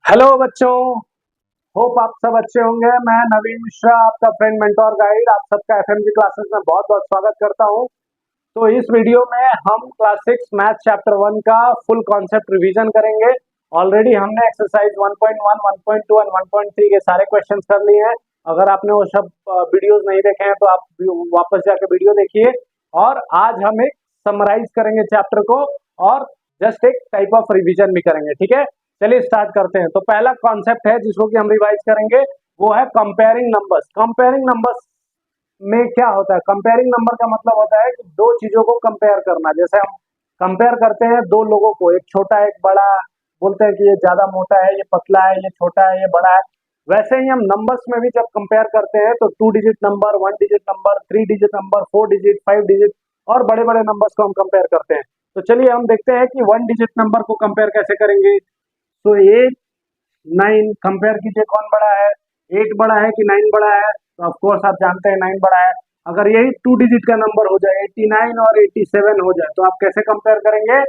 Hello बच्चों। Hope आप सब अच्छे होंगे। मैं नवीन मिश्रा, आपका फ्रेंड मेंटोर गाइड, आप सबका एफएमजी क्लासेस में बहुत बहुत स्वागत करता हूं। तो इस वीडियो में हम क्लास 6 मैथ चैप्टर 1 का फुल कॉन्सेप्ट रिवीजन करेंगे। ऑलरेडी हमने एक्सरसाइज 1.1, 1.2 और 1.3 के सारे क्वेश्चंस कर लिए हैं। अगर आपने वो सब वीडियोस नहीं देखे हैं तो आप वापस जाके वीडियो देखिए। और आज हम एक समराइज करेंगे चैप्टर को और जस्ट एक टाइप ऑफ रिवीजन भी करेंगे। ठीक है, चलिए स्टार्ट करते हैं। तो पहला कॉन्सेप्ट है जिसको कि हम रिवाइज करेंगे, वो है कंपेयरिंग नंबर्स। कंपेयरिंग नंबर्स में क्या होता है? कंपेयरिंग नंबर का मतलब होता है कि दो चीजों को कंपेयर करना। जैसे हम कंपेयर करते हैं दो लोगों को, एक छोटा एक बड़ा, बोलते हैं कि ये ज्यादा मोटा है, ये पतला है, ये छोटा है, ये बड़ा है। वैसे ही हम नंबर्स में भी जब कंपेयर करते हैं तो 2 digit number, 1 digit number, 3 digit number, 4 digit, 5 digit और बड़े बड़े नंबर्स को हम कंपेयर करते हैं। तो चलिए हम देखते हैं कि 1 डिजिट नंबर को कंपेयर कैसे करेंगे। तो 8, 9 कंपेयर कीजिए, कौन बड़ा है? 8 बड़ा है कि 9 बड़ा है? तो ऑफ कोर्स आप जानते हैं 9 बड़ा है। अगर यही 2 डिजिट का नंबर हो जाए, 89 और 87 हो जाए, तो आप कैसे कंपेयर करेंगे?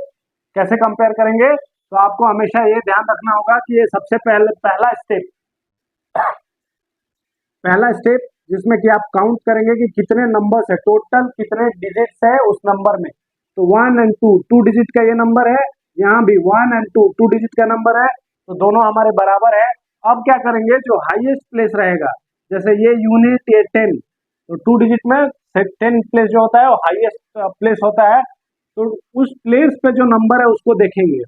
कैसे कंपेयर करेंगे? तो आपको हमेशा ये ध्यान रखना होगा कि ये सबसे पहले पहला स्टेप जिसमें कि आप काउंट करेंगे कि कितने नंबर्स है, टोटल कितने डिजिट्स है उस नंबर में। तो 1 और 2 डिजिट का ये नंबर है, यहाँ भी 1 और 2 डिजिट का नंबर है, तो दोनों हमारे बराबर है। अब क्या करेंगे, जो हाईएस्ट प्लेस रहेगा, जैसे ये यूनिट, ये 10, तो 2 डिजिट में 10 प्लेस जो होता है वो हाईएस्ट प्लेस होता है। तो उस प्लेस पे जो नंबर है उसको देखेंगे।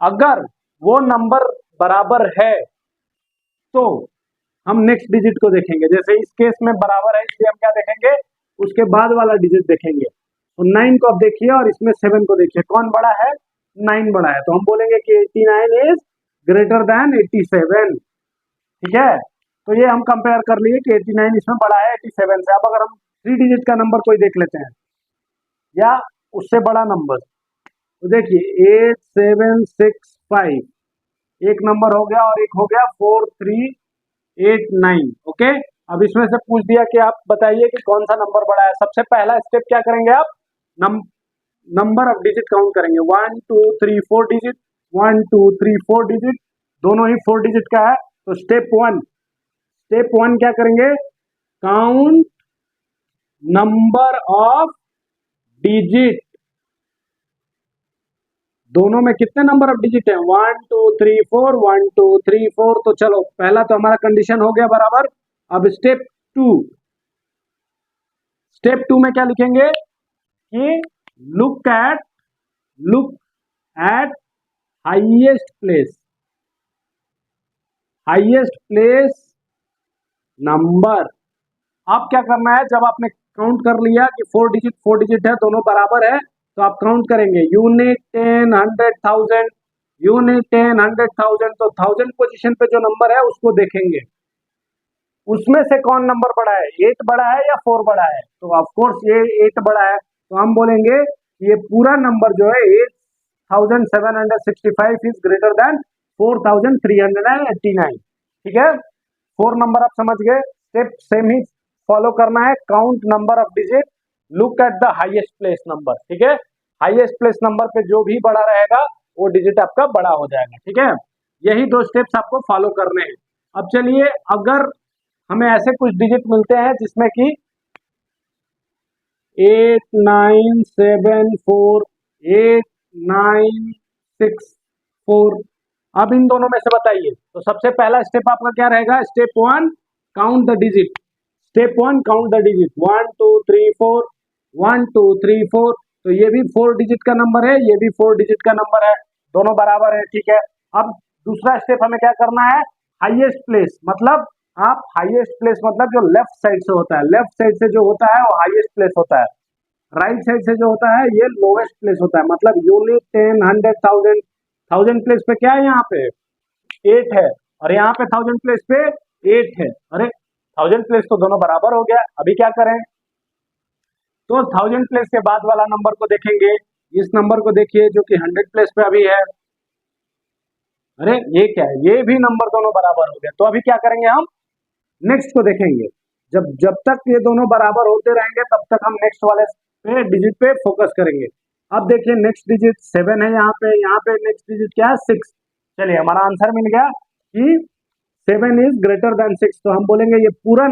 अगर वो नंबर बराबर है तो हम नेक्स्ट डिजिट को देखेंगे। जैसे इस केस में बराबर है इसलिए हम क्या देखेंगे, उसके बाद वाला डिजिट देखेंगे। तो 9 को अब देखिए और इसमें 7 को देखिए, कौन बड़ा है? 9 बड़ा है। तो हम बोलेंगे कि 89 इज ग्रेटर देन 87। ठीक है, तो ये हम कंपेयर कर लिए कि 89 इसमें बड़ा है 87 से। अब अगर हम 3 डिजिट का नंबर कोई देख लेते हैं या उससे बड़ा नंबर, तो देखिए 8765 एक नंबर हो गया और एक हो गया 4389। ओके, अब इसमें से पूछ दिया कि आप बताइए कि कौन सा नंबर बड़ा है। सबसे पहला स्टेप क्या करेंगे आप? नंबर ऑफ डिजिट काउंट करेंगे। 1 2 3 4 डिजिट, 1 2 3 4 डिजिट, दोनों ही 4 डिजिट का है। तो स्टेप वन क्या करेंगे? Count number of digit. दोनों में कितने नंबर ऑफ डिजिट है? 1 2 3 4, 1 2 3 4। तो चलो पहला तो हमारा कंडीशन हो गया बराबर। अब स्टेप टू में क्या लिखेंगे कि look at highest place number. अब क्या करना है, जब आपने काउंट कर लिया कि 4 डिजिट है, दोनों बराबर है, तो आप काउंट करेंगे यूनिट 10 100,000, यूनिट 10 100,000। तो 1000 पोजीशन पे जो नंबर है उसको देखेंगे, उसमें से कौन नंबर बड़ा है? 8 बड़ा है या 4 बड़ा है? तो ऑफ कोर्स ये 8 बड़ा है। तो हम बोलेंगे ये पूरा नंबर जो है 8765 इज ग्रेटर देन 4389। ठीक है, 4 नंबर आप समझ गए। स्टेप सेम ही फॉलो करना है, count number of digit, look at the highest place number. ठीक है, हाईएस्ट प्लेस नंबर पे जो भी बड़ा रहेगा वो डिजिट आपका बड़ा हो जाएगा। ठीक है, यही 2 स्टेप्स आपको फॉलो करने हैं। अब चलिए, अगर हमें ऐसे कुछ डिजिट मिलते हैं जिसमें कि 8974, 8964, अब इन दोनों में से बताइए। तो सबसे पहला स्टेप आपका क्या रहेगा? Step 1 count the digit. Step 1 count the digit, 1 2 3 4, 1 2 3 4। तो ये भी 4 डिजिट का नंबर है, ये भी 4 डिजिट का नंबर है, दोनों बराबर है। ठीक है, अब दूसरा स्टेप हमें क्या करना है? हाईएस्ट प्लेस, मतलब आप हाईएस्ट प्लेस मतलब जो लेफ्ट साइड से होता है, लेफ्ट साइड से जो होता है वो हाईएस्ट प्लेस होता है, राइट साइड से जो होता है ये लोवेस्ट प्लेस होता है। मतलब यूनिट 10 100,000, 1000 प्लेस पे क्या है? यहाँ पे 8 है, और यहाँ पे 1000 प्लेस पे 8 है। अरे 1000 प्लेस तो दोनों बराबर हो गया। अभी क्या करें? तो 1000 प्लेस के बाद वाला नंबर को देखेंगे। इस नंबर को देखिए जो कि 100 प्लेस पे अभी है। अरे ये क्या है? ये भी नंबर दोनों बराबर हो गया। तो अभी क्या करेंगे, हम नेक्स्ट को देखेंगे। जब तक ये दोनों बराबर होते रहेंगे तब तक हम नेक्स्ट वाले पे डिजिट पे फोकस करेंगे। अब देखिए नेक्स्ट डिजिट 7 है, यहाँ पे नेक्स्ट डिजिट क्या है? 6। चलिए हमारा आंसर मिल गया कि 7 इज ग्रेटर देन 6, तो हम बोलेंगे ये पूरा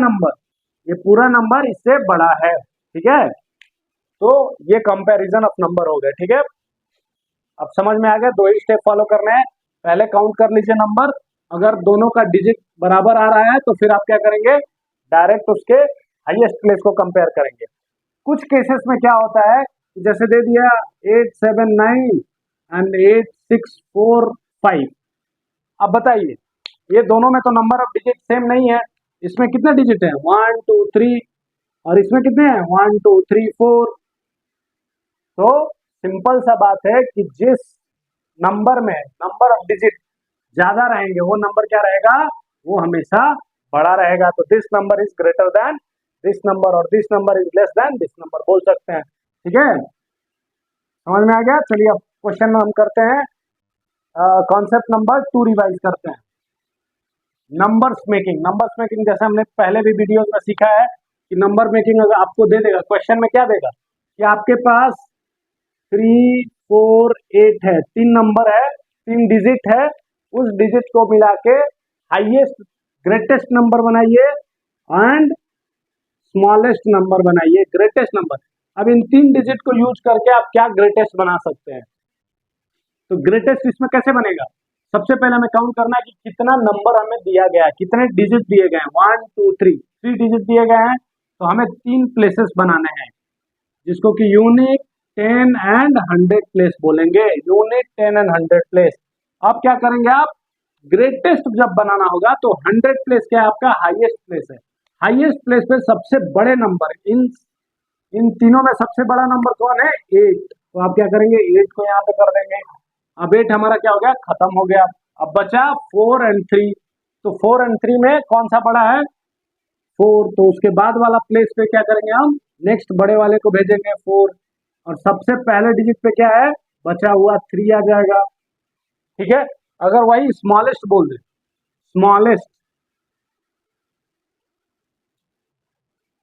नंबर इससे बड़ा है। ठीक है, तो ये कंपैरिजन ऑफ नंबर हो गए। ठीक है, अब समझ में आ गया, दो ही स्टेप फॉलो करने हैं। पहले काउंट कर लीजिए नंबर, अगर दोनों का डिजिट बराबर आ रहा है तो फिर आप क्या करेंगे, डायरेक्ट उसके हाईएस्ट प्लेस को कंपेयर करेंगे। कुछ केसेस में क्या होता है, जैसे दे दिया 879 एंड 8645, अब बताइए ये दोनों में तो नंबर ऑफ डिजिट सेम नहीं है, इसमें कितने डिजिट है 1 2 3 और इसमें कितने हैं 1 2 3 4। तो सिंपल सा बात है कि जिस नंबर में नंबर ऑफ डिजिट ज्यादा रहेंगे वो नंबर क्या रहेगा, वो हमेशा बड़ा रहेगा। तो this number is greater than this number और this number is less than this number बोल सकते हैं। ठीक है, समझ में आ गया। चलिए अब क्वेश्चन हम करते हैं, कॉन्सेप्ट नंबर 2 रिवाइज करते हैं। नंबर्स मेकिंग जैसे हमने पहले भी वीडियो में सीखा है कि नंबर मेकिंग अगर आपको दे देगा क्वेश्चन में, क्या देगा कि आपके पास 3 4 8 है, 3 नंबर है, 3 डिजिट है, उस डिजिट को मिला के हाइएस्ट ग्रेटेस्ट नंबर बनाइए एंड स्मॉलेस्ट नंबर बनाइए ग्रेटेस्ट नंबर। अब इन 3 डिजिट को यूज करके आप क्या ग्रेटेस्ट बना सकते हैं, तो ग्रेटेस्ट इसमें कैसे बनेगा, सबसे पहले हमें काउंट करना है कि कितना नंबर हमें दिया गया है, कितने डिजिट दिए गए हैं 1 2 3 डिजिट दिए गए हैं, तो हमें 3 प्लेसेस बनाने हैं जिसको कि यूनिक 10 एंड 100 प्लेस बोलेंगे, यूनिक 10 एंड 100 प्लेस। अब क्या करेंगे आप, ग्रेटेस्ट जब बनाना होगा तो 100 प्लेस क्या है आपका हाईएस्ट प्लेस है, हाईएस्ट प्लेस पे सबसे बड़े नंबर, इन तीनों में सबसे बड़ा नंबर कौन है 8, तो आप क्या करेंगे 8 को यहाँ पे कर देंगे। अब 8 हमारा क्या हो गया, खत्म हो गया। अब बचा 4 एंड 3, तो 4 एंड 3 में कौन सा बड़ा है 4, तो उसके बाद वाला प्लेस पे क्या करेंगे हम, नेक्स्ट बड़े वाले को भेजेंगे 4, और सबसे पहले डिजिट पे क्या है बचा हुआ 3 आ जाएगा। ठीक है, अगर वही स्मॉलेस्ट बोल दे, स्मॉलेस्ट,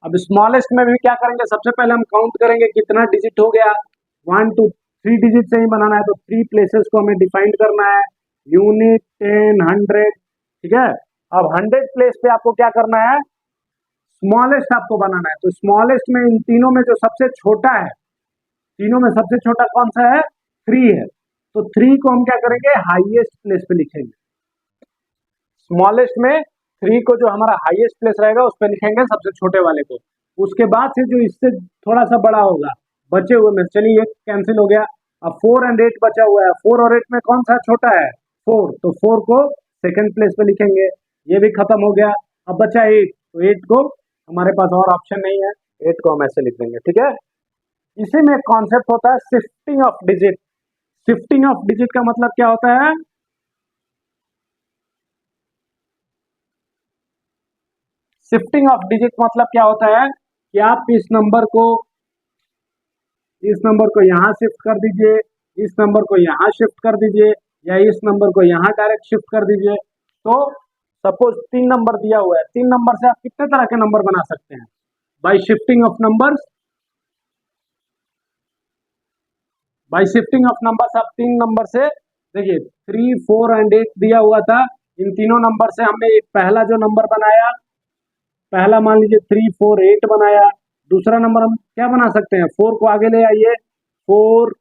अब स्मॉलेस्ट में भी क्या करेंगे, सबसे पहले हम काउंट करेंगे कितना डिजिट हो गया, 1 2 3 डिजिट से ही बनाना है, तो 3 प्लेसेस को हमें डिफाइन करना है, यूनिट 10 100। ठीक है, अब 100 प्लेस पे आपको क्या करना है, स्मॉलेस्ट आपको बनाना है, तो स्मॉलेस्ट में इन तीनों में जो सबसे छोटा है, तीनों में सबसे छोटा कौन सा है 3 है, तो 3 को हम क्या करेंगे हाईएस्ट प्लेस पे लिखेंगे, स्मॉलेस्ट में 3 को जो हमारा हाईएस्ट प्लेस रहेगा उस पर लिखेंगे सबसे छोटे वाले को, उसके बाद से जो इससे थोड़ा सा बड़ा होगा बचे हुए में, चलिए ये कैंसिल हो गया, अब 4 एंड 8 बचा हुआ है, 4 और 8 में कौन सा छोटा है 4, तो 4 को सेकंड प्लेस पे लिखेंगे, ये भी खत्म हो गया। अब बचा 8, तो 8 को हमारे पास और ऑप्शन नहीं है, 8 को हम ऐसे लिख देंगे। ठीक है, इसी में एक कॉन्सेप्ट होता है shifting of digit. Shifting of digit का मतलब क्या होता है, शिफ्टिंग ऑफ डिजिट मतलब क्या होता है कि आप इस नंबर को यहाँ शिफ्ट कर दीजिए, इस नंबर को यहाँ शिफ्ट कर दीजिए, या इस नंबर को यहाँ डायरेक्ट शिफ्ट कर दीजिए। तो सपोज 3 नंबर दिया हुआ है, 3 नंबर से आप कितने तरह के नंबर बना सकते हैं, bye shifting of numbers, bye shifting of numbers आप 3 नंबर से, देखिए 3 4 एंड 8 दिया हुआ था, इन तीनों नंबर से हमने एक पहला जो नंबर बनाया, पहला मान लीजिए 3 4 8 बनाया, दूसरा नंबर हम क्या बना सकते हैं 4 को आगे ले आइए, 4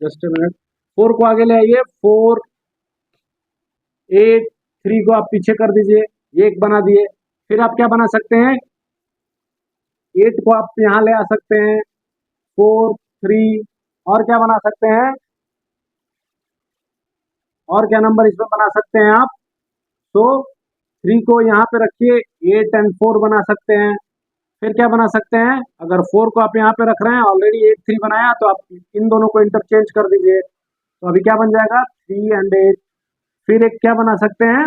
जस्ट मिनट, 4 को आगे ले आइए 4 8 3 को आप पीछे कर दीजिए, एक बना दिए, फिर आप क्या बना सकते हैं 8 को आप यहाँ ले आ सकते हैं 4 3, और क्या बना सकते हैं, और क्या नंबर इसमें बना सकते हैं आप, तो 3 को यहाँ पे रखिए 8 एंड 4 बना सकते हैं, फिर क्या बना सकते हैं, अगर 4 को आप यहाँ पे रख रहे हैं, ऑलरेडी 8 3 बनाया, तो आप इन दोनों को इंटरचेंज कर दीजिए, तो अभी क्या बन जाएगा 3 एंड 8, फिर एक क्या बना सकते हैं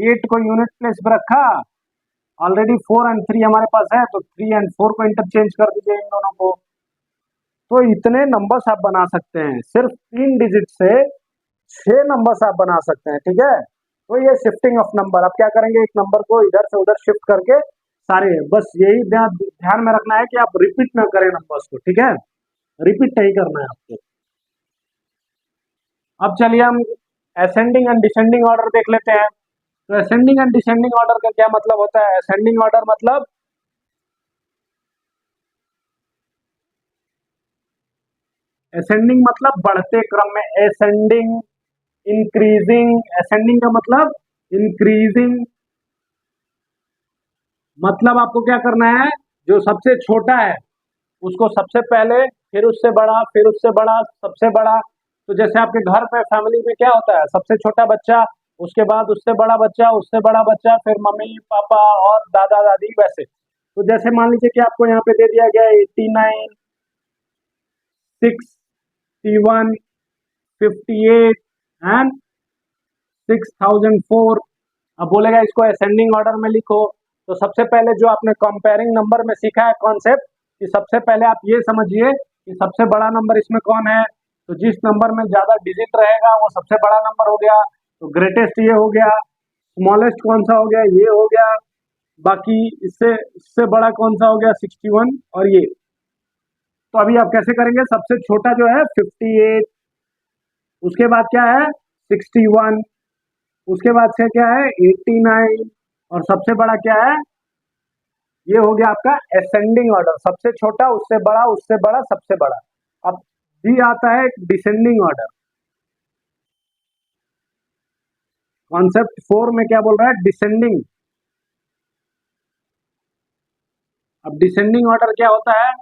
8 को यूनिट प्लेस पे रखा, ऑलरेडी 4 एंड 3 हमारे पास है, तो 3 एंड 4 को इंटरचेंज कर दीजिए इन दोनों को। तो इतने नंबर्स आप बना सकते हैं, सिर्फ 3 डिजिट से 6 नंबर्स आप बना सकते हैं। ठीक है, तो ये शिफ्टिंग ऑफ नंबर, आप क्या करेंगे एक नंबर को इधर से उधर शिफ्ट करके सारे, बस यही ध्यान में रखना है कि आप रिपीट ना करें नंबर्स को। ठीक है, रिपीट नहीं करना है आपको। अब चलिए हम असेंडिंग एंड डिसेंडिंग ऑर्डर देख लेते हैं। तो असेंडिंग एंड डिसेंडिंग ऑर्डर का क्या मतलब होता है? असेंडिंग ऑर्डर मतलब बढ़ते क्रम में, असेंडिंग, इंक्रीजिंग। असेंडिंग का मतलब इंक्रीजिंग, मतलब आपको क्या करना है, जो सबसे छोटा है उसको सबसे पहले, फिर उससे बड़ा, फिर उससे बड़ा, सबसे बड़ा। तो जैसे आपके घर पे फैमिली में क्या होता है, सबसे छोटा बच्चा, उसके बाद उससे बड़ा बच्चा, उससे बड़ा बच्चा, फिर मम्मी पापा और दादा दादी, वैसे। तो जैसे मान लीजिए कि आपको यहाँ पे दे दिया गया 89, 61, 58 एंड 6004। अब बोलेगा इसको असेंडिंग ऑर्डर में लिखो। तो सबसे पहले जो आपने कंपेयरिंग नंबर में सीखा है कॉन्सेप्ट, कि सबसे पहले आप ये समझिए कि सबसे बड़ा नंबर इसमें कौन है। तो जिस नंबर में ज्यादा डिजिट रहेगा वो सबसे बड़ा नंबर हो गया। तो ग्रेटेस्ट ये हो गया, स्मॉलेस्ट कौन सा हो गया, ये हो गया। बाकी इससे इससे बड़ा कौन सा हो गया, 61, और ये। तो अभी आप कैसे करेंगे, सबसे छोटा जो है 58, उसके बाद क्या है 61, उसके बाद से क्या है 89, और सबसे बड़ा क्या है, ये हो गया आपका असेंडिंग ऑर्डर। सबसे छोटा, उससे बड़ा, उससे बड़ा, सबसे बड़ा। अब भी आता है डिसेंडिंग ऑर्डर। कॉन्सेप्ट 4 में क्या बोल रहा है, डिसेंडिंग। अब डिसेंडिंग ऑर्डर क्या होता है,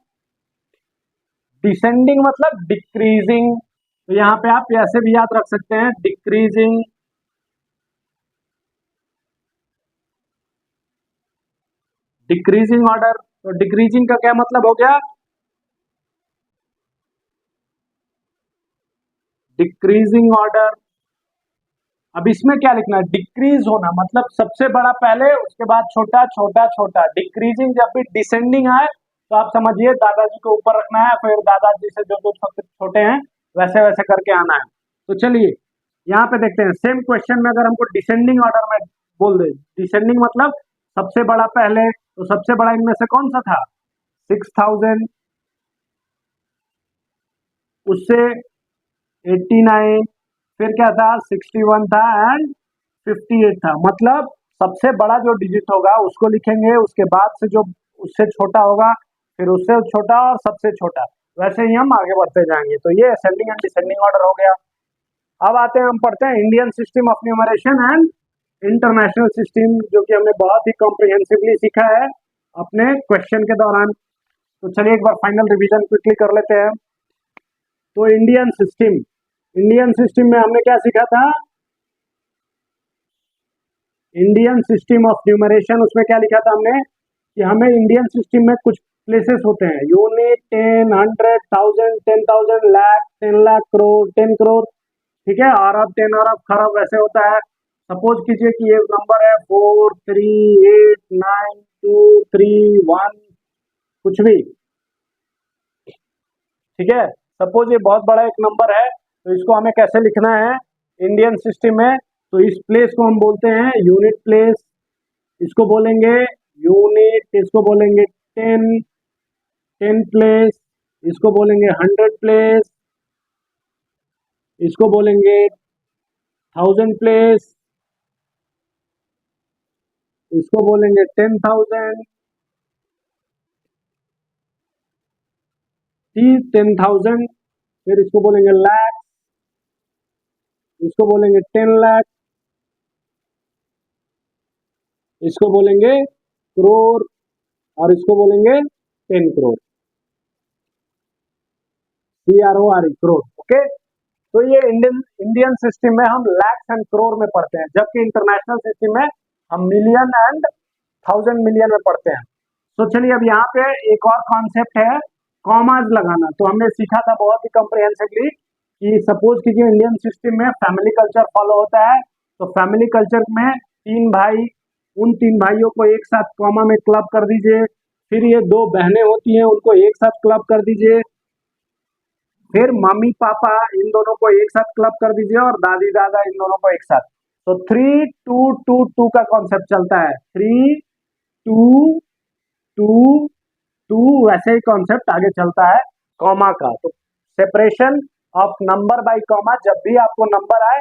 डिसेंडिंग मतलब डिक्रीजिंग। तो यहाँ पे आप ऐसे भी याद रख सकते हैं, डिक्रीजिंग, डिक्रीजिंग ऑर्डर। तो डिक्रीजिंग का क्या मतलब हो गया, डिक्रीजिंग ऑर्डर। अब इसमें क्या लिखना है, डिक्रीज होना, मतलब सबसे बड़ा पहले, उसके बाद छोटा, छोटा, छोटा। डिक्रीजिंग जब भी डिसेंडिंग आए तो आप समझिए दादाजी को ऊपर रखना है, फिर दादाजी से जो जो छोटे छोटे हैं वैसे वैसे करके आना है। तो चलिए यहाँ पे देखते हैं, सेम क्वेश्चन में अगर हमको डिसेंडिंग ऑर्डर में बोल दे, डिसेंडिंग मतलब सबसे बड़ा पहले, तो सबसे बड़ा इनमें से कौन सा था, 6000, उससे 89, फिर क्या था 61 था एंड 58 था। मतलब सबसे बड़ा जो डिजिट होगा उसको लिखेंगे, उसके बाद से जो उससे छोटा होगा, फिर उससे छोटा और सबसे छोटा, वैसे ही हम आगे बढ़ते जाएंगे। तो ये असेंडिंग एंड डिसेंडिंग ऑर्डर हो गया। अब आते हैं, हम पढ़ते हैं Indian system of numeration and international system, जो कि हमने बहुत ही कॉम्प्रिहेंसिवली सीखा है अपने क्वेश्चन के दौरान। तो चलिए एक बार फाइनल रिवीजन क्विकली कर लेते हैं। तो इंडियन सिस्टम में हमने क्या सीखा था, इंडियन सिस्टम ऑफ न्यूमरेशन। उसमें क्या लिखा था हमने, कि हमें इंडियन सिस्टम में कुछ प्लेसेस होते हैं, यूनिट, 10, 100, 1000, 10,000, लाख, 10 लाख, करोड़, 10 करोड़, ठीक है, अरब, 10 अरब, खरब, वैसे होता है। सपोज कीजिए कि ये नंबर है 4389231, कुछ भी, ठीक है। सपोज ये बहुत बड़ा एक नंबर है, तो इसको हमें कैसे लिखना है इंडियन सिस्टम में। तो इस प्लेस को हम बोलते हैं यूनिट प्लेस, इसको बोलेंगे यूनिट, इसको बोलेंगे 10, 10 प्लेस, इसको बोलेंगे 100 प्लेस, इसको बोलेंगे 1000 प्लेस, इसको बोलेंगे 10,000, 10,000, फिर इसको बोलेंगे लाख, इसको बोलेंगे 10 लाख, इसको बोलेंगे करोड़, और इसको बोलेंगे 10 करोड़, CRORE, करोड़। ओके। तो ये इंडियन इंडियन सिस्टम में हम लैक्स एंड करोड़ में पढ़ते हैं, जबकि इंटरनेशनल सिस्टम में हम मिलियन एंड 1000 मिलियन में पढ़ते हैं। तो चलिए अब यहाँ पे एक और कॉन्सेप्ट है, कॉमाज लगाना। तो हमने सीखा था बहुत ही कॉम्प्रिहेंसिवली कि सपोज कीजिए इंडियन सिस्टम में फैमिली कल्चर फॉलो होता है। तो फैमिली कल्चर में 3 भाई, उन 3 भाइयों को एक साथ कॉमा में क्लब कर दीजिए। फिर ये 2 बहनें होती हैं, उनको एक साथ क्लब कर दीजिए। फिर मम्मी पापा, इन दोनों को एक साथ क्लब कर दीजिए, और दादी दादा, इन दोनों को एक साथ। तो 3 2 2 2 का कॉन्सेप्ट चलता है, 3 2 2 2, वैसे ही कॉन्सेप्ट आगे चलता है कॉमा का। तो separation of number by comma, जब भी आपको नंबर आए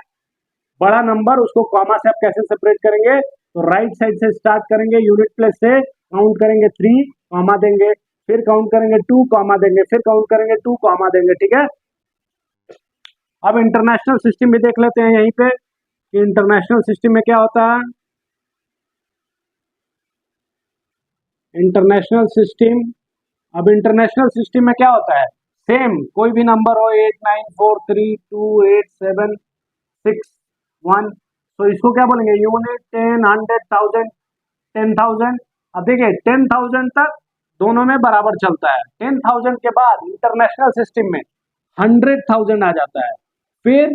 बड़ा नंबर, उसको कॉमा से आप कैसे सेपरेट करेंगे, तो राइट साइड से स्टार्ट करेंगे, यूनिट प्लेस से काउंट करेंगे 3 कॉमा देंगे, फिर काउंट करेंगे 2 कॉमा देंगे, फिर काउंट करेंगे 2 कॉमा देंगे, ठीक है। अब इंटरनेशनल सिस्टम भी देख लेते हैं यहीं पे कि इंटरनेशनल सिस्टम में क्या होता है। इंटरनेशनल सिस्टम, अब इंटरनेशनल सिस्टम में क्या होता है, सेम कोई भी नंबर हो 8 9 4 3 2 8 7 6 1, तो इसको क्या बोलेंगे, यूनिट, 10, 100, 1000, 10,000। अब देखिए 10,000 तक दोनों में बराबर चलता है, 10,000 के बाद इंटरनेशनल सिस्टम में 100,000 आ जाता है, फिर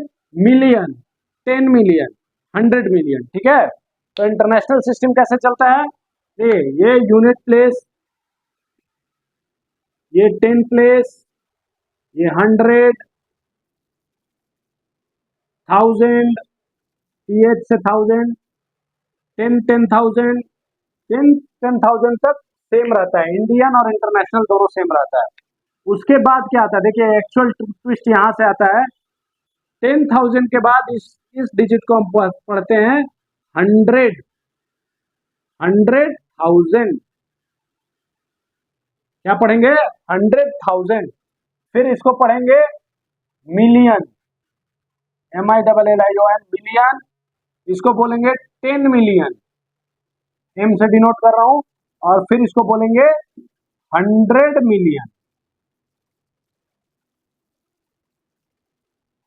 मिलियन, 10 मिलियन, 100 मिलियन, ठीक है। तो इंटरनेशनल सिस्टम कैसे चलता है, ये यूनिट प्लेस, ये 10 प्लेस, ये 100, 1000, TH से 1000, 10,000, 10,000 तक सेम रहता है, इंडियन और इंटरनेशनल दोनों सेम रहता है। उसके बाद क्या आता है, देखिए एक्चुअल ट्विस्ट यहां से आता है, 10,000 के बाद इस डिजिट को हम पढ़ते हैं 100, 100,000, क्या पढ़ेंगे 100,000, फिर इसको पढ़ेंगे मिलियन, MILLION, मिलियन, इसको बोलेंगे 10 मिलियन, एम से डिनोट कर रहा हूं, और फिर इसको बोलेंगे 100 मिलियन,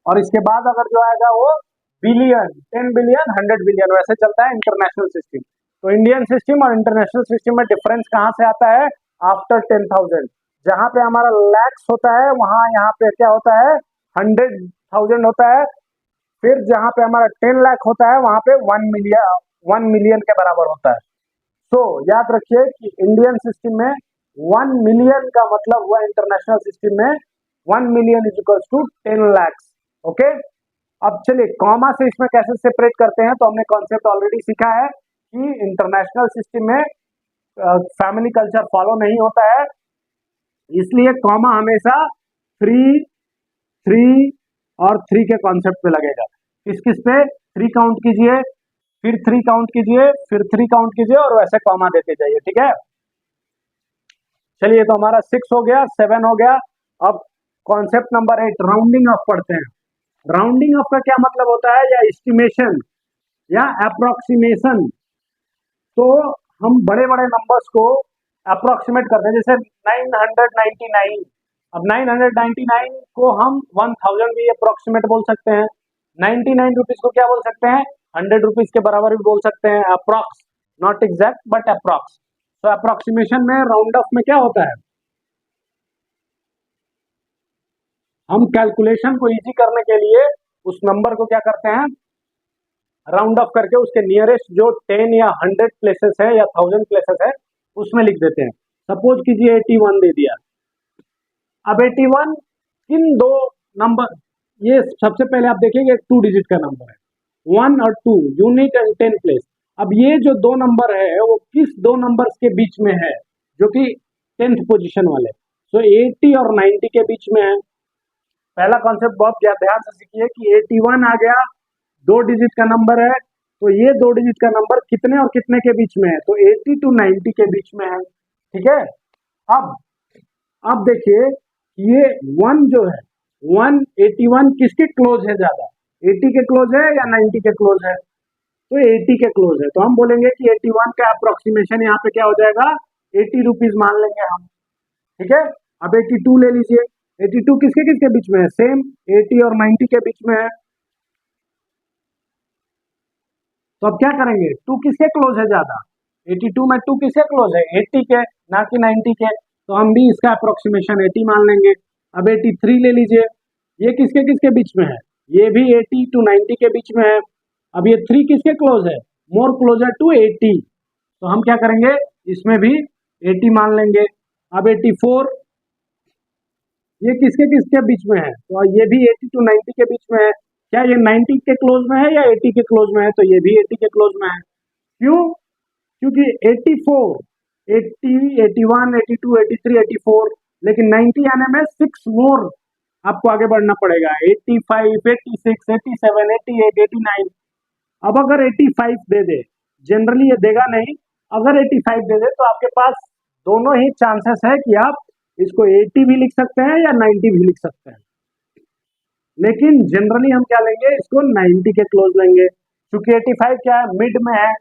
और इसके बाद अगर जो आएगा वो बिलियन, 10 बिलियन, 100 बिलियन, वैसे चलता है इंटरनेशनल सिस्टम। तो इंडियन सिस्टम और इंटरनेशनल सिस्टम में डिफरेंस कहां से आता है, आफ्टर 10,000, जहां पे हमारा लैक्स होता है वहां यहाँ पे क्या होता है 100,000 होता है, फिर जहां पे हमारा 10 लाख होता है वहां पे 1 मिलियन के बराबर होता है। तो याद रखिए कि इंडियन सिस्टम में 1 मिलियन का मतलब हुआ, इंटरनेशनल सिस्टम में 1 million is equals to 10 lakhs, okay. अब चलिए कॉमा से इसमें कैसे सेपरेट करते हैं, तो हमने कॉन्सेप्ट ऑलरेडी सीखा है कि इंटरनेशनल सिस्टम में फैमिली कल्चर फॉलो नहीं होता है, इसलिए कॉमा हमेशा 3 3 और 3 के कॉन्सेप्ट पे लगेगा। किस किस पे, 3 काउंट कीजिए, फिर 3 काउंट कीजिए, फिर 3 काउंट कीजिए, और वैसे कॉमा देते जाइए, ठीक है। चलिए तो हमारा 6 हो गया, 7 हो गया। अब कॉन्सेप्ट नंबर 8 राउंडिंग ऑफ पढ़ते हैं। राउंडिंग ऑफ का क्या मतलब होता है, या एस्टिमेशन या अप्रोक्सीमेशन। तो हम बड़े बड़े नंबर्स को अप्रोक्सीमेट करते हैं, जैसे 999। अब 999 को हम 1000 भी अप्रोक्सीमेट बोल सकते हैं, 99 रुपीज को क्या बोल सकते हैं, 100 रुपीज के बराबर भी बोल सकते हैं, approx, not exact but approx. तो अप्रोक्सीमेशन में राउंड ऑफ में क्या होता है, हम कैलकुलेशन को इजी करने के लिए उस नंबर को क्या करते हैं, राउंड ऑफ करके उसके नियरेस्ट जो 10 या 100 प्लेसेस है या 1000 प्लेसेस है उसमें लिख देते हैं। सपोज कीजिए 81 दे दिया। अब 81 किन दो नंबर, ये सबसे पहले आप देखिए 2 डिजिट का नंबर है, 1 और 2, यूनिट एंड 10 प्लेस। अब ये जो 2 नंबर है वो किस 2 नंबर्स के बीच में है, जो कि 10th पोजीशन वाले, तो 80 और 90 के बीच में है। पहला कॉन्सेप्ट बहुत ध्यान से सीखिए कि 81 आ गया, 2 डिजिट का नंबर है, तो ये 2 डिजिट का नंबर कितने और कितने के बीच में है, तो 80 to 90 के बीच में है, ठीक है। अब देखिए ये 1 जो है 181 किसके क्लोज है, ज्यादा 80 के क्लोज है या 90 के क्लोज है, तो 80 के क्लोज है, तो हम बोलेंगे कि 81 का अप्रोक्सीमेशन यहाँ पे क्या हो जाएगा, 80 रुपीज मान लेंगे हम, ठीक है। अब 82 ले लीजिए, 82 किसके किसके बीच में है, सेम 80 और 90 के बीच में है, तो अब क्या करेंगे, 2 किसके क्लोज है ज्यादा, 82 में 2 किसके क्लोज है, 80 के, ना कि 90 के, तो हम भी इसका अप्रोक्सीमेशन 80 मान लेंगे। अब 83 ले लीजिए, ये किसके किसके बीच में है, ये भी 80 to 90 के बीच में है। अब ये 3 किसके क्लोज है, मोर क्लोजर टू 80, तो हम क्या करेंगे, इसमें भी 80 मान लेंगे। अब 84 ये किसके किसके बीच में है, तो ये भी 80 to 90 के बीच में है। क्या ये 90 के क्लोज में है या 80 के क्लोज में है, तो ये भी 80 के क्लोज में है। क्यों, क्योंकि 84, 80, 81, 82, 83, 84, लेकिन 90 आने में 6 मोर आपको आगे बढ़ना पड़ेगा। 85, 86, 87, 88, 89। अब अगर 85 दे दे, जनरली ये देगा नहीं, अगर 85 दे दे तो आपके पास दोनों ही चांसेस है कि आप इसको 80 भी लिख सकते हैं या 90 भी लिख सकते हैं, लेकिन जनरली हम क्या लेंगे, इसको 90 के क्लोज लेंगे, क्योंकि 85 क्या है, मिड में है।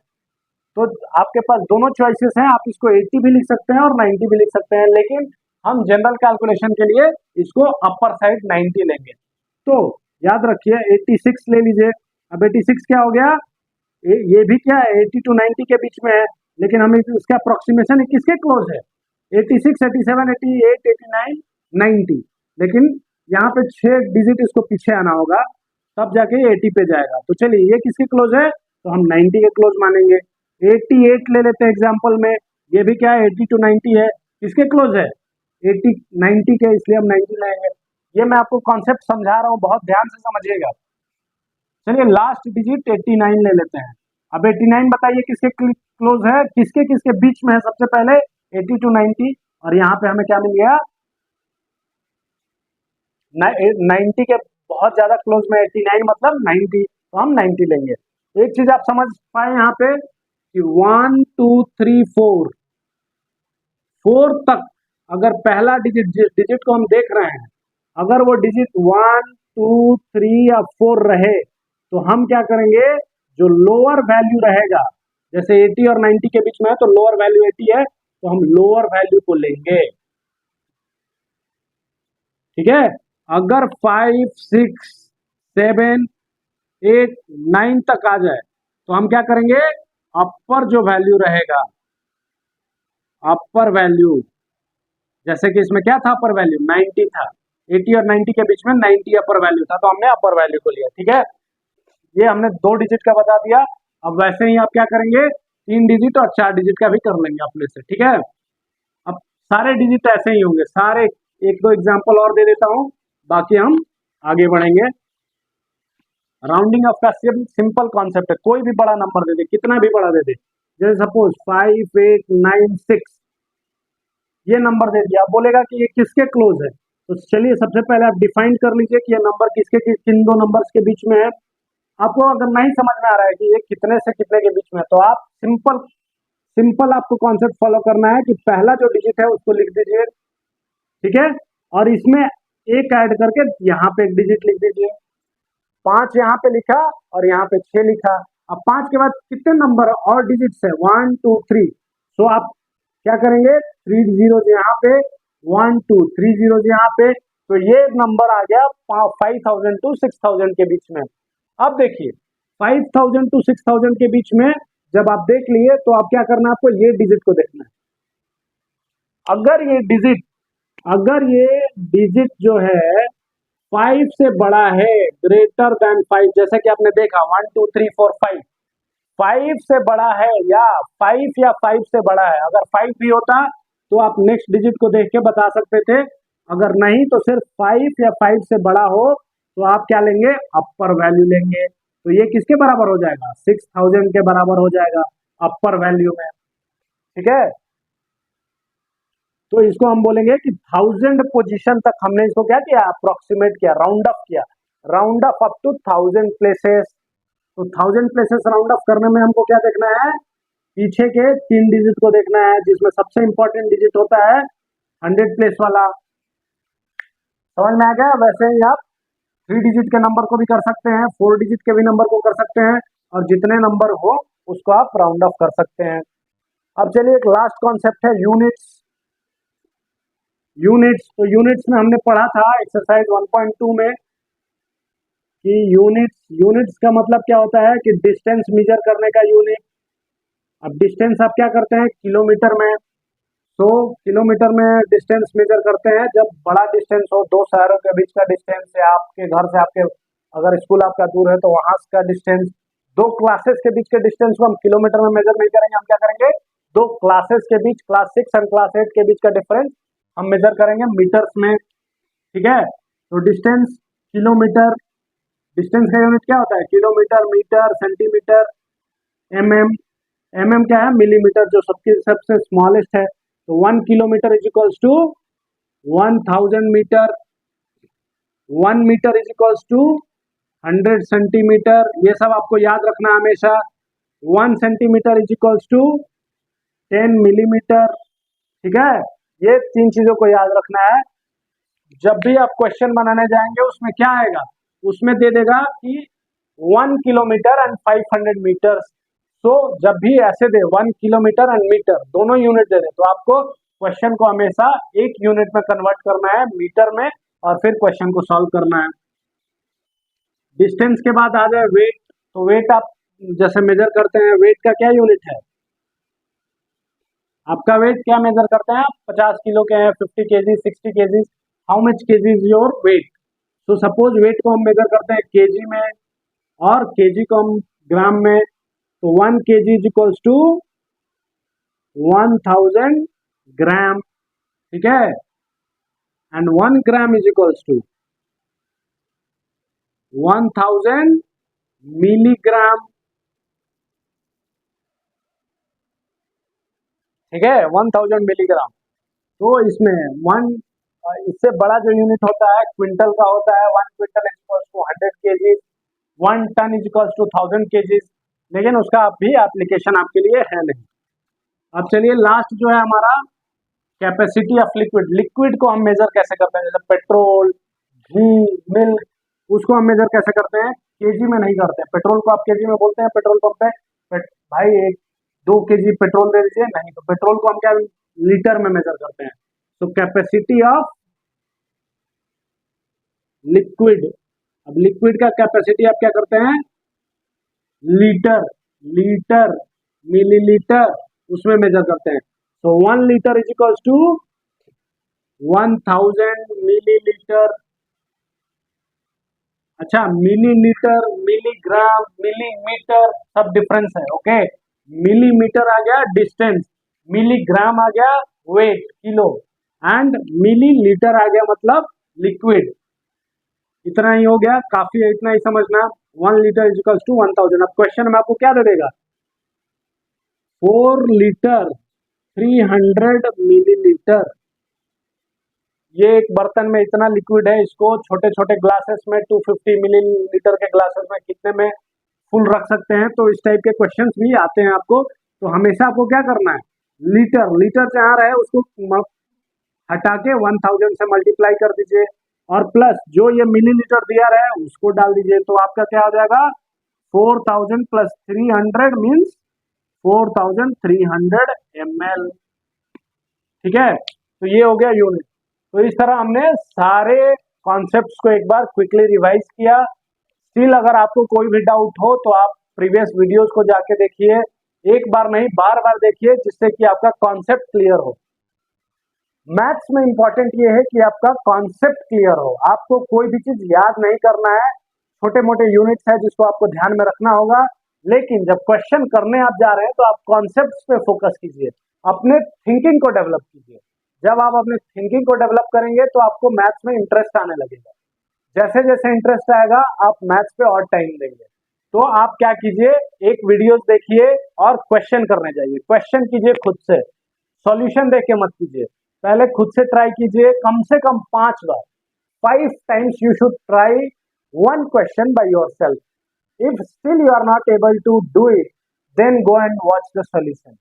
तो आपके पास दोनों चॉइसेस हैं, आप इसको 80 भी लिख सकते हैं और 90 भी लिख सकते हैं, लेकिन हम जनरल कैलकुलेशन के लिए इसको अपर साइड 90 लेंगे। तो याद रखिए 86 ले लीजिए। अब 86 क्या हो गया, ये भी क्या है, 80 टू 90 के बीच में है, लेकिन हम इसका अप्रोक्सीमेशन किसके क्लोज है, 86, 87, 88, 89, 90। लेकिन यहाँ पे 6 डिजिट इसको पीछे आना होगा, तब जाके 80 पे जाएगा। तो चलिए ये किसके क्लोज है, तो हम 90 के क्लोज मानेंगे। 88 ले लेते हैं एग्जाम्पल में, ये भी क्या है, 80 टू 90 है, किसके क्लोज है, 80 90 के, इसलिए हम 90 लेंगे। ये मैं आपको कॉन्सेप्ट समझा रहा हूँ, बहुत ध्यान से समझिएगा। चलिए लास्ट डिजिट 89 ले लेते हैं। अब 89 बताइए किसके क्लोज है, किसके किसके बीच में है, सबसे पहले 80 टू 90, और यहाँ पे हमें क्या मिल गया, 90 के बहुत ज्यादा क्लोज में 89 मतलब 90, तो हम 90 लेंगे। एक चीज आप समझ पाए यहाँ पे कि 1 2 3 4 तक अगर पहला डिजिट, जिस डिजिट को हम देख रहे हैं, अगर वो डिजिट 1 2 3 या 4 रहे, तो हम क्या करेंगे, जो लोअर वैल्यू रहेगा, जैसे 80 और 90 के बीच में है तो लोअर वैल्यू 80 है, तो हम लोअर वैल्यू को लेंगे। ठीक है, अगर 5 6 7 8 9 तक आ जाए तो हम क्या करेंगे, अपर जो वैल्यू रहेगा, अपर वैल्यू, जैसे कि इसमें क्या था, अपर वैल्यू 90 था, 80 और 90 के बीच में 90 अपर वैल्यू था, तो हमने अपर वैल्यू को लिया। ठीक है, ये हमने 2 डिजिट का बता दिया। अब वैसे ही आप क्या करेंगे, 3 डिजिट और 4 डिजिट का भी कर लेंगे अपने से। ठीक है, अब सारे डिजिट ऐसे ही होंगे सारे। एक दो एग्जाम्पल और दे देता हूं, बाकी हम आगे बढ़ेंगे। राउंडिंग ऑफ का सिंपल कॉन्सेप्ट है, कोई भी बड़ा नंबर दे दे, कितना भी बड़ा दे दे, जैसे सपोज 5 8 9 6, ये नंबर दे दिया, आप बोलेगा कि ये किसके क्लोज है, तो चलिए सबसे पहले आप डिफाइन कर लीजिए कि ये नंबर किन दो नंबर्स के बीच में है। आपको अगर नहीं समझ में आ रहा है कि ये कितने से कितने के बीच में है, तो आप सिंपल आपको कॉन्सेप्ट फॉलो करना है कि पहला जो डिजिट है उसको लिख दीजिए। ठीक है, और इसमें एक ऐड करके यहाँ पे एक डिजिट लिख दीजिए। 5 यहाँ पे लिखा और यहाँ पे 6 लिखा। अब 5 के बाद कितने नंबर और डिजिट्स है, 1 2 3, तो आप क्या करेंगे, 3 जीरो यहाँ पे, 1 2 3 जीरो यहाँ पे, तो ये नंबर आ गया 5000 टू 6000 के बीच में। अब देखिए 5000 टू 6000 के बीच में जब आप देख लिए, तो आप क्या करना है, आपको ये डिजिट को देखना है। अगर ये डिजिट जो है 5 से बड़ा है, ग्रेटर देन 5, जैसे कि आपने देखा 1 2 3 4 5, 5 से बड़ा है या 5 या 5 से बड़ा है, अगर 5 भी होता तो आप नेक्स्ट डिजिट को देख के बता सकते थे, अगर नहीं तो सिर्फ 5 या 5 से बड़ा हो तो आप क्या लेंगे, अपर वैल्यू लेंगे। तो ये किसके बराबर हो जाएगा, 6000 के बराबर हो जाएगा अपर वैल्यू में। ठीक है, तो इसको हम बोलेंगे कि 1000 पोजीशन तक हमने इसको क्या किया, अप्रोक्सीमेट किया, राउंड अप किया, राउंड अप टू 1000 प्लेसेस। तो 1000 प्लेसेस राउंड अप करने में हमको क्या देखना है, पीछे के 3 डिजिट को देखना है, जिसमें सबसे इंपॉर्टेंट डिजिट होता है 100 प्लेस वाला। समझ में आ गया, वैसे ही आप 3 डिजिट के नंबर को भी कर सकते हैं, 4 डिजिट के भी नंबर को कर सकते हैं, और जितने नंबर हो उसको आप राउंड अप कर सकते हैं। अब चलिए एक लास्ट कॉन्सेप्ट है यूनिट्स। तो यूनिट्स में हमने पढ़ा था एक्सरसाइज 1.2 में कि यूनिट्स का मतलब क्या होता है कि डिस्टेंस मेजर करने का यूनिट। अब डिस्टेंस आप क्या करते हैं, किलोमीटर में, तो किलोमीटर में डिस्टेंस मेजर करते हैं जब बड़ा डिस्टेंस हो, 2 शहरों के बीच का डिस्टेंस, या आपके घर से आपके अगर स्कूल आपका दूर है तो वहां का डिस्टेंस, 2 क्लासेस के बीच के डिस्टेंस को हम किलोमीटर में मेजर नहीं करेंगे, हम क्या करेंगे, 2 क्लासेस के बीच, क्लास 6 और क्लास 8 के बीच का डिफरेंस हम मेजर करेंगे मीटर्स में। ठीक है, तो डिस्टेंस किलोमीटर, डिस्टेंस का यूनिट क्या होता है, किलोमीटर, मीटर, सेंटीमीटर, एमएम क्या है, मिलीमीटर, जो सबसे स्मॉलेस्ट है। तो 1 kilometre is equals to 1000 metre. 1 metre is equals to 100 centimetre, ये सब आपको याद रखना हमेशा। 1 centimetre is equals to 10 millimetre, ठीक है। ये 3 चीजों को याद रखना है। जब भी आप क्वेश्चन बनाने जाएंगे उसमें क्या आएगा, उसमें दे देगा कि 1 किलोमीटर एंड 500 मीटर। तो जब भी ऐसे दे 1 किलोमीटर एंड मीटर दोनों यूनिट दे दे, तो आपको क्वेश्चन को हमेशा एक यूनिट में कन्वर्ट करना है, मीटर में, और फिर क्वेश्चन को सॉल्व करना है। डिस्टेंस के बाद आ जाए वेट, तो वेट आप जैसे मेजर करते हैं, वेट का क्या यूनिट है, आपका वेट क्या मेजर करते हैं आप, 50 किलो के हैं, 50 KG, 60 KG, how much KG is your weight. तो सपोज वेट को हम मेजर करते हैं केजी में और केजी को हम ग्राम में, तो 1 KG is equals to 1000 gram, ठीक है, and 1 gram is equals to 1000 milligram, ठीक है, 1000 मिलीग्राम। तो इसमें इससे बड़ा जो यूनिट होता है क्विंटल का होता है, 1 quintal is equals to 100 KG, 1 ton is equals to 1000 KGs, लेकिन उसका भी एप्लीकेशन आपके लिए है नहीं। अब चलिए लास्ट जो है हमारा कैपेसिटी ऑफ लिक्विड। लिक्विड को हम मेजर कैसे करते हैं, जैसे पेट्रोल, घी, मिल्क, उसको हम मेजर कैसे करते हैं, केजी में नहीं करते हैं। पेट्रोल को आप केजी में बोलते हैं पेट्रोल पंप पे, भाई 2 केजी पेट्रोल दे दीजिए, नहीं, तो पेट्रोल को हम क्या लीटर में मेजर करते हैं। तो कैपेसिटी ऑफ लिक्विड, अब लिक्विड का कैपेसिटी आप क्या करते हैं, लीटर, लीटर, मिलीलीटर, उसमें मेजर करते हैं। तो 1 litre is equals to 1000 millilitre. अच्छा, मिलीलीटर, मिलीग्राम, मिलीमीटर सब डिफरेंस है, ओके। मिलीमीटर आ गया डिस्टेंस, मिलीग्राम आ गया वेट किलो, एंड मिलीलीटर आ गया मतलब लिक्विड। इतना ही हो गया, काफी है, इतना ही समझना। 1 लीटर इज इक्वल्स टू 1000। अब क्वेश्चन में आपको क्या दे देगा, 4 लीटर 300 मिलीलीटर, ये एक बर्तन में इतना लिक्विड है, इसको छोटे छोटे ग्लासेस में 250 मिलीलीटर के ग्लासेस में कितने में फुल रख सकते हैं। तो इस टाइप के क्वेश्चंस भी आते हैं आपको। तो हमेशा आपको क्या करना है, लीटर, लीटर जहाँ रहे उसको हटा के 1000 से मल्टीप्लाई कर दीजिए, और प्लस जो ये मिलीलीटर दिया रहे उसको डाल दीजिए। तो आपका क्या हो जाएगा, 4000 प्लस 300 मीन्स 4300 ml, ठीक है। तो ये हो गया यूनिट। तो इस तरह हमने सारे कॉन्सेप्ट्स को एक बार क्विकली रिवाइज किया। स्टिल अगर आपको कोई भी डाउट हो तो आप प्रीवियस वीडियोस को जाके देखिए, एक बार नहीं बार बार देखिए, जिससे कि आपका कॉन्सेप्ट क्लियर हो। मैथ्स में इंपॉर्टेंट ये है कि आपका कॉन्सेप्ट क्लियर हो, आपको कोई भी चीज याद नहीं करना है, छोटे मोटे यूनिट्स है जिसको आपको ध्यान में रखना होगा। लेकिन जब क्वेश्चन करने आप जा रहे हैं तो आप कॉन्सेप्ट्स पे फोकस कीजिए, अपने थिंकिंग को डेवलप कीजिए। जब आप अपने थिंकिंग को डेवलप करेंगे तो आपको मैथ्स में इंटरेस्ट आने लगेगा। जैसे जैसे इंटरेस्ट आएगा आप मैथ्स पे और टाइम देंगे। तो आप क्या कीजिए, एक वीडियोस देखिए और क्वेश्चन करने जाइए, क्वेश्चन कीजिए खुद से, सॉल्यूशन देख के मत कीजिए, पहले खुद से ट्राई कीजिए कम से कम 5 बार, 5 times you should try one question by yourself. If still you are not able to do it, then go and watch the solution.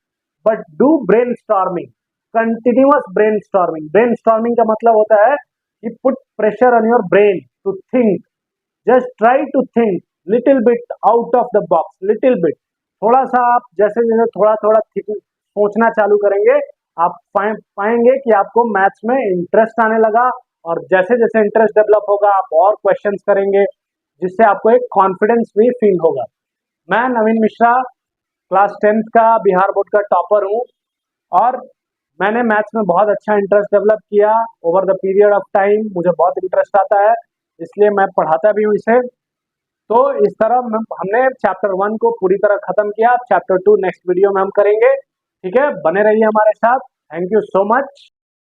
But do brainstorming, continuous brainstorming. Brainstorming का मतलब होता है कि put pressure on your brain to think. Just try to think little bit out of the box, little bit. थोड़ा सा आप जैसे जैसे थोड़ा थोड़ा सोचना चालू करेंगे, आप पाएंगे कि आपको मैथ्स में इंटरेस्ट आने लगा, और जैसे जैसे इंटरेस्ट डेवलप होगा आप और क्वेश्चंस करेंगे, जिससे आपको एक कॉन्फिडेंस भी फील होगा। मैं नवीन मिश्रा क्लास 10th का बिहार बोर्ड का टॉपर हूँ, और मैंने मैथ्स में बहुत अच्छा इंटरेस्ट डेवलप किया over the period of time. मुझे बहुत इंटरेस्ट आता है, इसलिए मैं पढ़ाता भी हूँ इसे। तो इस तरह हमने चैप्टर 1 को पूरी तरह खत्म किया। चैप्टर 2 नेक्स्ट वीडियो में हम करेंगे, ठीक है। बने रहिए हमारे साथ। Thank you so much.